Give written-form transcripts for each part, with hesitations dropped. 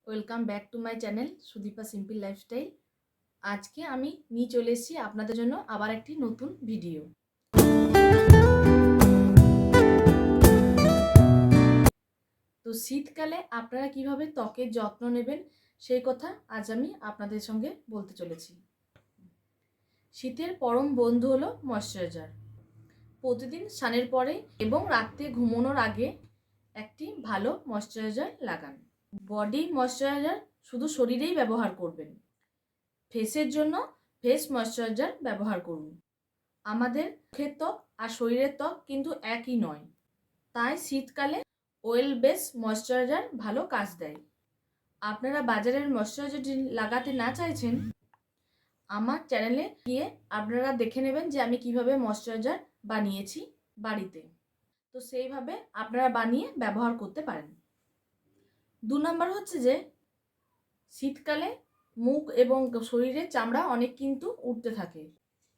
Welcome back to my channel Sudipa simple lifestyle. আজকে আমি নিয়ে চলে এসেছি আপনাদের জন্য আবার একটি নতুন ভিডিও। তো শীতকালে আপনারা কিভাবে ত্বকের যত্ন নেবেন সেই কথা আজ আমি আপনাদের সঙ্গে বলতে চলেছি। শীতের পরম বন্ধু হলো ময়শ্চারাইজার। প্রতিদিন স্নানের পরে এবং রাতে ঘুমানোর আগে একটি ভালো ময়শ্চারাইজার লাগান। বডি ময়শ্চারাইজার শুধু শরীরেই ব্যবহার করবেন। ফেসের জন্য ফেস ময়শ্চারাইজার ব্যবহার করুন। আমাদের মুখের ত্বক আর শরীরের ত্বক কিন্তু একই নয়, তাই শীতকালে অয়েল বেস ময়শ্চারাইজার ভালো কাজ দেয়। আপনারা বাজারের ময়শ্চারাইজারটি লাগাতে না চাইছেন, আমার চ্যানেলে গিয়ে আপনারা দেখে নেবেন যে আমি কিভাবে ময়শ্চারাইজার বানিয়েছি বাড়িতে। তো সেইভাবে আপনারা বানিয়ে ব্যবহার করতে পারেন। 2 নম্বর হচ্ছে যে শীতকালে মুখ এবং শরীরের চামড়া অনেক কিন্তু উঠতে থাকে।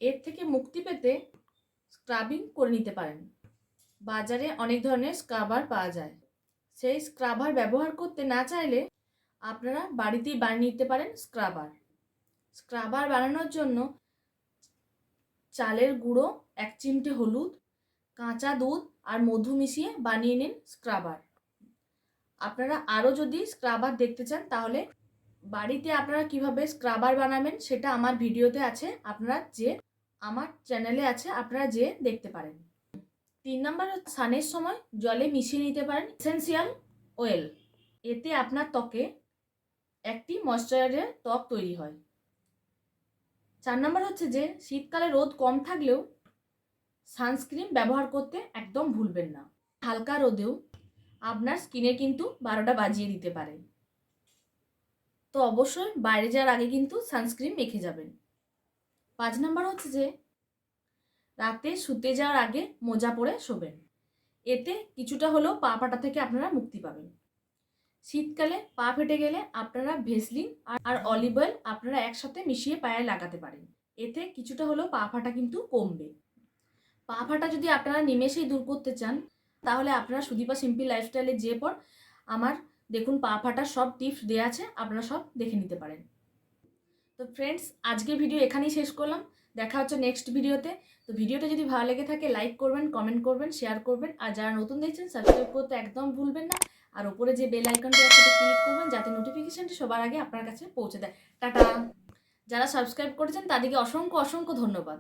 এর থেকে মুক্তি পেতে স্ক্রাবিং করে নিতে পারেন। বাজারে অনেক ধরনের স্ক্রাবার পাওয়া যায়। সেই স্ক্রাবার ব্যবহার করতে না চাইলে আপনারা বাড়িতেই বানিয়ে নিতে পারেন স্ক্রাবার। স্ক্রাবার বানানোর জন্য চালের গুঁড়ো, 1 চিমটে হলুদ, কাঁচা দুধ আর মধু মিশিয়ে বানিয়ে নিন স্ক্রাবার। আপনারা আরও যদি স্ক্রাবার দেখতে চান তাহলে বাড়িতে আপনারা কিভাবে স্ক্রাবার বানাবেন সেটা আমার ভিডিওতে আছে, আপনারা যে আমার চ্যানেলে আছে, আপনারা যে দেখতে পারেন। 3 নম্বর স্নানের সময় জলে মিশিয়ে নিতে পারেন এসেন্সিয়াল অয়েল। এতে আপনার ত্বকে একটি ময়শ্চারাইজার ত্বক তৈরি হয়। 4 নম্বর হচ্ছে যে শীতকালে রোদ কম থাকলেও সানস্ক্রিন ব্যবহার করতে একদম ভুলবেন না। হালকা রোদেও আপনার স্কিনে কিন্তু 12টা বাজিয়ে দিতে পারে। তো অবশ্যই বাইরে যাওয়ার আগে কিন্তু সানস্ক্রিন মেখে যাবেন। 5 নম্বর হচ্ছে যে রাতে শুতে যাওয়ার আগে মোজা পরে শোবেন। এতে কিছুটা হলেও পা ফাটা থেকে আপনারা মুক্তি পাবেন। শীতকালে পা ফেটে গেলে আপনারা ভেসলিন আর অলিভ অয়েল আপনারা একসাথে মিশিয়ে পায়ে লাগাতে পারেন। এতে কিছুটা হলেও পা ফাটা কিন্তু কমবে। পা ফাটা যদি আপনারা নিমেষেই দূর করতে চান তাহলে আপনারা সুদীপা সিম্পল লাইফস্টাইলে যেয়ে পর আমার দেখুন পা ফাটার সব টিপস দেওয়া আছে, আপনারা সব দেখে নিতে পারেন। তো ফ্রেন্ডস, আজকের ভিডিও এখানেই শেষ করলাম। দেখা হচ্ছে নেক্সট ভিডিওতে। তো ভিডিওটা যদি ভালো লেগে থাকে লাইক করবেন, কমেন্ট করবেন, শেয়ার করবেন, আর যারা নতুন দেখছেন সাবস্ক্রাইব করতে একদম ভুলবেন না। আর উপরে যে বেল আইকনটা আছে সেটা ক্লিক করবেন যাতে নোটিফিকেশনটি সবার আগে আপনার কাছে পৌঁছে দেয়। টাটা। যারা সাবস্ক্রাইব করেছেন তাদেরকে অসংখ্য অসংখ্য ধন্যবাদ।